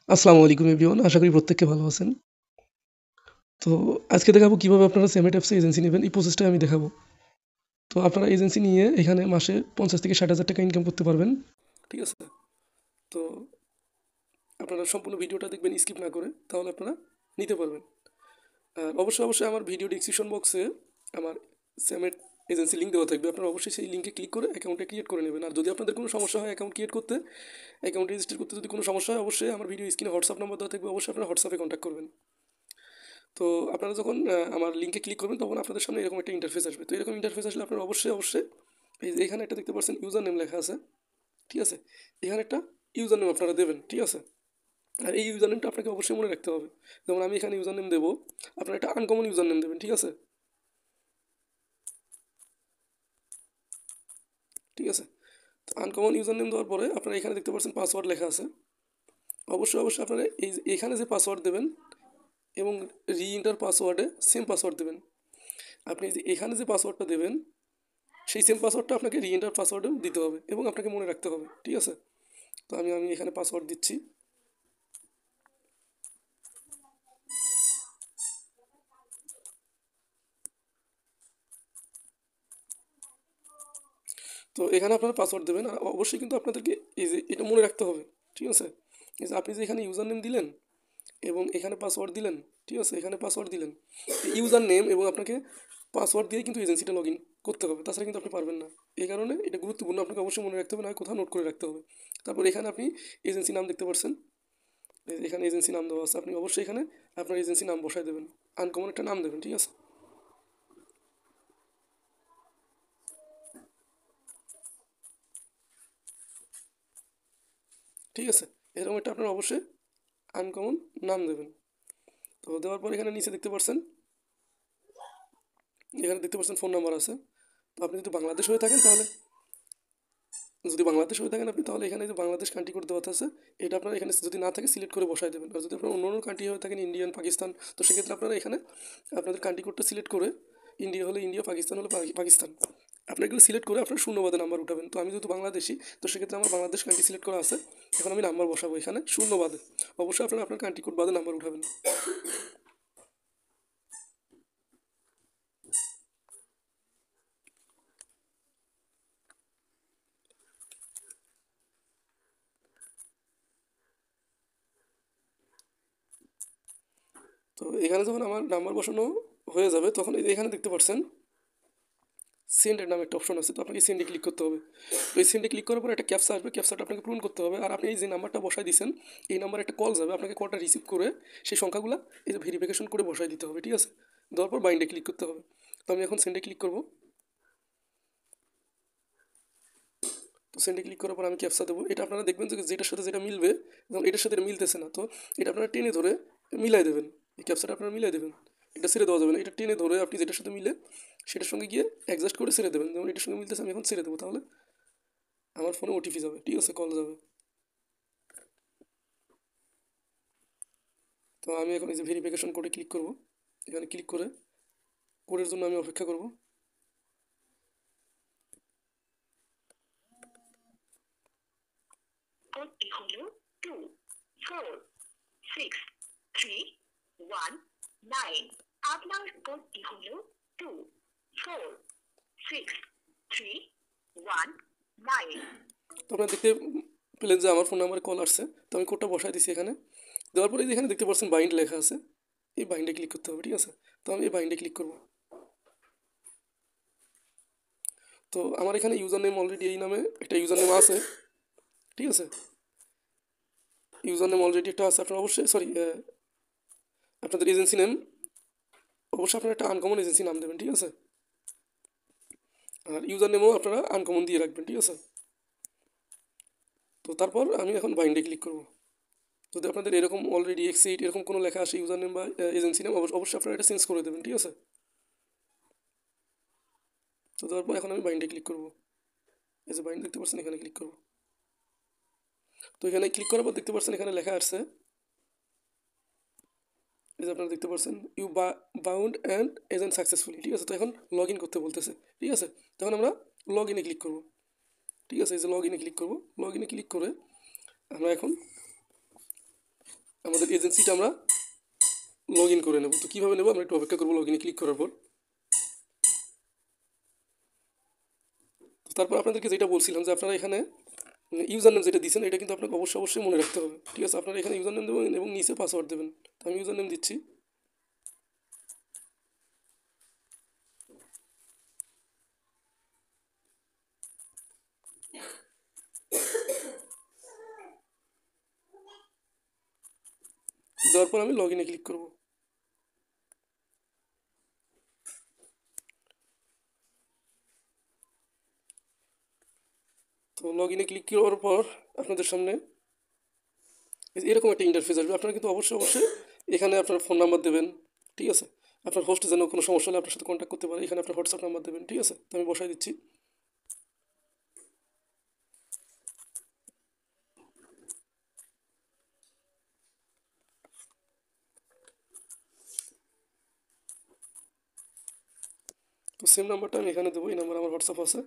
আসসালামু আলাইকুম এভরিওয়ান। আশা করি প্রত্যেকে ভালো আছেন। তো আজকে দেখাবো কিভাবে আপনারা সেমেট অ্যাপসে এজেন্সি নেবেন। এই প্রসেসটাই আমি দেখাবো। তো আপনারা এজেন্সি নিয়ে এখানে মাসে ৫০ থেকে ৬০,০০০ টাকা ইনকাম করতে পারবেন। ঠিক আছে? তো আপনারা সম্পূর্ণ ভিডিওটা দেখবেন স্কিপ না করে, তাহলে আপনারা নিতে পারবেন। আর অবশ্যই আমার ভিডিও ডেসক্রিপশন বক্সে আমার সেমেট এজেন্সি লিঙ্ক দেওয়া থাকবে। আপনারা অবশ্যই সেই লিঙ্কে ক্লিক করে অ্যাকাউন্টটা ক্রিয়েট করে নেবেন। আর যদি আপনাদের কোনো সমস্যা হয় অ্যাকাউন্ট ক্রিয়েট করতে, অ্যাকাউন্ট রেজিস্টার করতে যদি কোনো সমস্যা হয়, অবশ্যই আমার ভিডিও স্ক্রিনে হোয়াটসঅ্যাপ নাম্বার দেওয়া থাকবে। অবশ্যই আপনারা হোয়াটসঅ্যাপে কন্ট্যাক্ট করবেন। তো আপনারা যখন আমার লিঙ্কে ক্লিক করবেন, তখন আপনাদের সামনে এরকম একটা ইন্টারফেস আসবে। তো এরকম ইন্টারফেস আসলে আপনারা অবশ্যই এই যে এখানে একটা দেখতে পাচ্ছেন ইউজার নেম লেখা আছে। ঠিক আছে? এখানে একটা ইউজার নেম আপনারা দেবেন। ঠিক আছে? আর এই ইউজার নেমটা আপনাকে অবশ্যই মনে রাখতে হবে। যেমন আমি এখানে ইউজার নেম দেবো, আপনারা একটা আনকমন ইউজার নেম দেবেন। ঠিক আছে? ঠিক আছে? তো আনকমন ইউজার নেম দেওয়ার পরে আপনারা এখানে দেখতে পাচ্ছেন পাসওয়ার্ড লেখা আছে। অবশ্যই আপনারা এখানে যে পাসওয়ার্ড দেবেন এবং রি এন্টার পাসওয়ার্ডে সেম পাসওয়ার্ড দেবেন। আপনি যে এখানে যে পাসওয়ার্ডটা দেবেন, সেই সেম পাসওয়ার্ডটা আপনাকে রি এন্টার পাসওয়ার্ডেও দিতে হবে এবং আপনাকে মনে রাখতে হবে। ঠিক আছে? তো আমি এখানে পাসওয়ার্ড দিচ্ছি। তো এখানে আপনারা পাসওয়ার্ড দেবেন। আর অবশ্যই কিন্তু আপনাদেরকে এই যে এটা মনে রাখতে হবে। ঠিক আছে? এই যে আপনি যে এখানে ইউজার নেম দিলেন এবং এখানে পাসওয়ার্ড দিলেন। ঠিক আছে? এখানে পাসওয়ার্ড দিলেন। ইউজার নেম এবং আপনাকে পাসওয়ার্ড দিয়ে কিন্তু এজেন্সিটা লগ ইন করতে হবে, তাছাড়া কিন্তু আপনি পারবেন না। এই কারণে এটা গুরুত্বপূর্ণ, আপনাকে অবশ্যই মনে রাখতে হবে, না কোথাও নোট করে রাখতে হবে। তারপর এখানে আপনি এজেন্সি নাম দেখতে পাচ্ছেন। এখানে এজেন্সি নাম দেওয়া আছে, আপনি অবশ্যই এখানে আপনার এজেন্সি নাম বসায় দেবেন। আনকমন একটা নাম দেবেন। ঠিক আছে? ঠিক আছে? এরকম একটা আপনার অবশ্যই আনকমন নাম দেবেন। তো দেওয়ার পর এখানে নিচে দেখতে পাচ্ছেন, এখানে দেখতে পাচ্ছেন ফোন নাম্বার আছে। তো আপনি যদি বাংলাদেশ হয়ে থাকেন তাহলে, যদি বাংলাদেশ হয়ে থাকেন আপনি, তাহলে এখানে যে বাংলাদেশ কান্ট্রি কোড দেওয়া আছে, এটা আপনার এখানে যদি না থাকে সিলেক্ট করে বসায় দেবেন। আর যদি আপনার অন্য অন্য কান্ট্রি হয়ে থাকেন, ইন্ডিয়ান, পাকিস্তান, তো সেক্ষেত্রে আপনারা এখানে আপনাদের কান্ট্রি কোডটা সিলেক্ট করে, ইন্ডিয়া হলে ইন্ডিয়া, পাকিস্তান হলে পাকিস্তান, আপনার এগুলো সিলেক্ট করে আপনার শূন্যবাদে নাম্বার উঠাবেন। তো আমি যেহেতু বাংলাদেশি, তো সেক্ষেত্রে আমার বাংলাদেশ কান্ট্রি সিলেক্ট করা আছে। এখন আমি নাম্বার বসাবো এখানে শূন্যবাদে। অবশ্যই আপনারা আপনার কান্ট্রি কোড বাদে নাম্বার উঠাবেন। তো এখানে যখন আমার নাম্বার বসানো হয়ে যাবে, তখন এই যে এখানে দেখতে পাচ্ছেন সেন্ডের নামে একটা অপশন আছে। তো আপনাকে সেন্ডে ক্লিক করতে হবে। তো এই সেন্ডে ক্লিক করার পর একটা ক্যাপচা আসবে, ক্যাপচাটা আপনাকে পূরণ করতে হবে। আর আপনি এই যে নাম্বারটা বসাই দিয়েছেন, এই নাম্বারে একটা কল যাবে, আপনাকে কলটা রিসিভ করে সেই সংখ্যাগুলো এই যে ভেরিফিকেশন করে বসাই দিতে হবে। ঠিক আছে? দেওয়ার পর বাইন্ডে ক্লিক করতে হবে। তো আমি এখন সেন্ডে ক্লিক করব। তো সেন্ডে ক্লিক করার পর আমি ক্যাপচা দেবো। এটা আপনারা দেখবেন যে যেটার সাথে যেটা মিলবে এবং এটার সাথে এটা মিলতেছে না, তো এটা আপনারা টেনে ধরে মিলাই দেবেন। এই ক্যাপচাটা আপনারা মিলাই দেবেন। এটা ছেড়ে দেওয়া যাবে না, এটা টেনে ধরে আপনি যেটার সাথে মিলে সেটার সঙ্গে গিয়ে অ্যাডজাস্ট করে ছেড়ে দেবেন। যেমন এটার সঙ্গে মিলতেছে, আমি এখন ছেড়ে দেবো, তাহলে আমার ফোনে ওটিপি যাবে। ঠিক আছে? কল যাবে। তো আমি এখন এই যে ভেরিফিকেশন কোডে ক্লিক করব। এখানে ক্লিক করে কোডের জন্য আমি অপেক্ষা করব। কোডটি হলো 24631 আপনার কোডটি হলো 24631 তো আপনারা দেখতে পেলেন যে আমার ফোন নাম্বারে কল আসছে। তো আমি কোডটা বসাই দিছি এখানে। দেওয়ার পরে এখানে দেখতে পাচ্ছেন বাইন্ড লেখা আছে, এই বাইন্ডে ক্লিক করতে হবে। ঠিক আছে? তো আমি এই বাইন্ডে ক্লিক করব। তো আমার এখানে ইউজার নেম অলরেডি এই নামে একটা ইউজার নেম আছে। ঠিক আছে? ইউজার নেম অলরেডি একটা আছে। আপনার অবশ্যই আপনাদের এজেন্সি নেম অবশ্যই আপনারা একটা আনকমন এজেন্সি নাম দেবেন। ঠিক আছে? আর ইউজার নেমও আপনারা আনকমন দিয়ে রাখবেন। ঠিক আছে? তো তারপর আমি এখন বাইন্ডে ক্লিক করব। যদি আপনাদের এরকম অলরেডি এক্সিট এরকম কোনো লেখা আসে ইউজার নেম বা এজেন্সি নেম, অবশ্যই আপনারা এটা চেঞ্জ করে দেবেন। ঠিক আছে? তো তারপর এখন আমি বাইন্ডে ক্লিক করব। এই যে বাইন্ড দেখতে পাচ্ছেন, এখানে ক্লিক করব। তো এখানে ক্লিক করার পর দেখতে পাচ্ছেন এখানে লেখা আসছে, এই যে আপনারা দেখতে পাচ্ছেন you bound and agent successfully. ঠিক আছে? তো এখন লগ ইন করতে বলতেছে। ঠিক আছে? তখন আমরা লগ ইনে ক্লিক করব। ঠিক আছে? এই যে লগ ইনে ক্লিক করব। লগ ইনে ক্লিক করে আমরা এখন আমাদের এজেন্সিটা আমরা লগ ইন করে নেব। তো কীভাবে নেব আমরা একটু অপেক্ষা করবো লগ ইনে ক্লিক করার পর। তো তারপর আপনাদেরকে যেটা বলছিলাম যে আপনারা এখানে ইউজার নেম যেটা দিচ্ছেন এটা কিন্তু আপনাকে অবশ্যই মনে রাখতে হবে, ঠিক আছে। আপনারা এখানে ইউজার নেম দেবেন এবং নিচে পাসওয়ার্ড দেবেন। তো আমি ইউজার নেম দিচ্ছি। দেওয়ার পর আমি লগ ইনে ক্লিক করব। তো লগ ইনে ক্লিক করার পর আপনাদের সামনে এরকম একটা ইন্টারফেস আসবে। আপনারা কিন্তু অবশ্যই এখানে আপনার ফোন নাম্বার দেবেন, ঠিক আছে। আপনার হোস্ট যেন কোনো সমস্যা হলে আপনার সাথে কন্ট্যাক্ট করতে পারে, এখানে আপনার হোয়াটসঅ্যাপ নাম্বার দেবেন, ঠিক আছে। তো আমি বসাই দিচ্ছি। তো সেম নাম্বারটা আমি এখানে দেবো, এই নাম্বার আমার হোয়াটসঅ্যাপ আছে।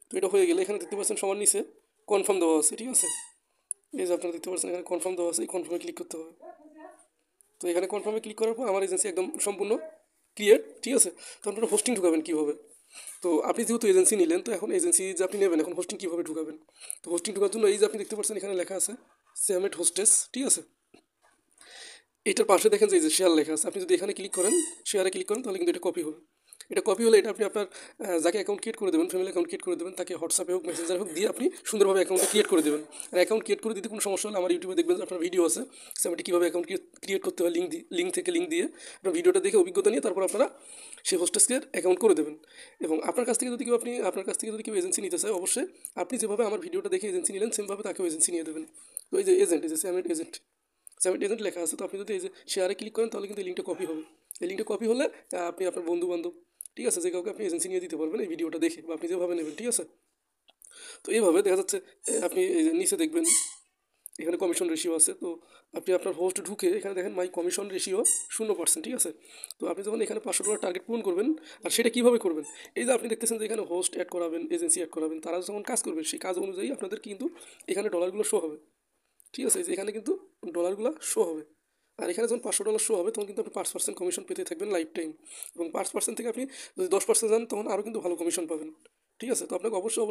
তো এটা হয়ে গেলে এখানে দেখতে পাচ্ছেন সবার নিচে কনফার্ম দেওয়া আছে, ঠিক আছে। এই যে আপনারা দেখতে পাচ্ছেন এখানে কনফার্ম দেওয়া আছে, এই কনফার্মে ক্লিক করতে হবে। তো এখানে কনফার্মে ক্লিক করার পর আমার এজেন্সি একদম সম্পূর্ণ ক্লিয়ার, ঠিক আছে। তো আপনারা হোস্টিং ঢুকাবেন কীভাবে? তো আপনি যেহেতু এজেন্সি নিলেন, তো এখন এজেন্সি যে আপনি নেবেন এখন হোস্টিং কীভাবে ঢুকাবেন? তো হোস্টিং ঢোকার জন্য এই যে আপনি দেখতে পাচ্ছেন এখানে লেখা আছে সেমেট হোস্টেস, ঠিক আছে। এটার পাশে দেখেন যে এই যে শেয়ার লেখা আছে, আপনি যদি এখানে ক্লিক করেন, শেয়ারে ক্লিক করেন, তাহলে কিন্তু এটা কপি হবে। এটা কপি হলে এটা আপনি আপনার যাকে অ্যাকাউন্ট ক্রিয়েট করে দেবেন, ফ্যামিলি অ্যাকাউন্ট ক্রিয়েট করে দেবেন, তাকে হোয়াটসঅ্যাপে হোক মেসেঞ্জারে হোক দিয়ে আপনি সুন্দরভাবে অ্যাকাউন্টটা ক্রিয়েট করে দেবেন। আর অ্যাকাউন্ট ক্রিয়েট করে দিতে কোনো সমস্যা হলে আমার ইউটিউবে দেখবেন যে আপনার ভিডিও আছে, সেটা কীভাবে অ্যাকাউন্ট ক্রিয়েট করতে হয় লিঙ্ক দিয়ে আপনার ভিডিওটা দেখে অভিজ্ঞতা নিয়ে তারপর আপনারা সেই হোস্টেসকে অ্যাকাউন্ট করে দেবেন। এবং আপনার কাছ থেকে যদি কেউ এজেন্সি নিতে চায়, অবশ্যই আপনি যেভাবে আমার ভিডিওটা দেখে এজেন্সি নিলেন সেমভাবে তাকেও এজেন্সি নিয়ে দেবেন। তো এই যে এজেন্ট, এই যে সেভেন এজেন্ট লেখা আছে, তো আপনি যদি এই যে শেয়ারে ক্লিক করেন তাহলে কিন্তু এই লিঙ্কটা কপি হবে। এই লিঙ্কটা কপি হলে আপনি আপনার বন্ধু বান্ধব, ঠিক আছে, যে কাউকে আপনি এজেন্সি নিয়ে দিতে পারবেন এই ভিডিওটা দেখে, বা আপনি যেভাবে নেবেন, ঠিক আছে। তো এইভাবে দেখা যাচ্ছে আপনি এই যে নিচে দেখবেন এখানে কমিশন রেশিও আছে। তো আপনি আপনার হোস্ট ঢুকে এখানে দেখেন মাই কমিশন রেশিও 0%, ঠিক আছে। তো আপনি যখন এখানে $500 টার্গেট পূরণ করবেন, আর সেটা কীভাবে করবেন? এই যে আপনি দেখতেছেন যে এখানে হোস্ট অ্যাড করাবেন, এজেন্সি অ্যাড করাবেন, তারা যখন কাজ করবে সেই কাজ অনুযায়ী আপনাদের কিন্তু এখানে ডলারগুলো শো হবে, ঠিক আছে। এই যে এখানে কিন্তু ডলারগুলো শো হবে। আর এখানে যখন $500 শো হবে তখন কিন্তু আপনি 5% কমিশন পেতে থাকবেন লাইফ টাইম। এবং 5% থেকে আপনি যদি 10% যান তখন আরও কিন্তু ভালো কমিশন পাবেন, ঠিক আছে। তো আপনাকে অবশ্যই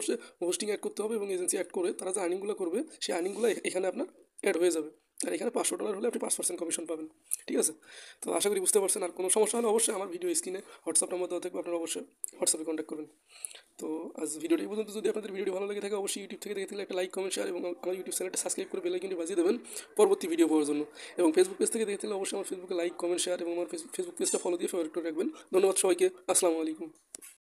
হোস্টিং অ্যাড করতে হবে এবং এজেন্সি অ্যাড করে তারা যে আর্নিংগুলো করবে সেই আর্নিংগুলো এখানে আপনার অ্যাড হয়ে যাবে। আর এখানে $500 হলে আপনি 5% কমিশন পাবেন, ঠিক আছে। তো আশা করি বুঝতে পারছেন। আর কোনো সমস্যা হলে অবশ্যই আমার ভিডিও স্ক্রিনে হোয়াটসঅ্যাপ নাম্বার দেওয়া থাকবে, আপনারা অবশ্যই হোয়াটসঅ্যাপে কন্ট্যাক্ট করবেন। তো আজ ভিডিওটি এই পর্যন্ত। যদি আপনাদের ভিডিওটি ভালো লেগে থাকে অবশ্যই ইউটিউব থেকে দেখে থাকলে একটা লাইক কমেন্ট শেয়ার এবং আমার ইউটিউব চ্যানেলটা সাবস্ক্রাইব করে বেল আইকনটি বাজিয়ে দেবেন পরবর্তী ভিডিও পাওয়ার জন্য। এবং ফেসবুক পেজ থেকে দেখে থাকলে অবশ্যই আমার ফেসবুকে লাইক কমেন্ট শেয়ার এবং আমার ফেসবুক পেজটা ফলো দিয়ে ফেভারিট করে রাখবেন। ধন্যবাদ সবাইকে। আসসালামু আলাইকুম।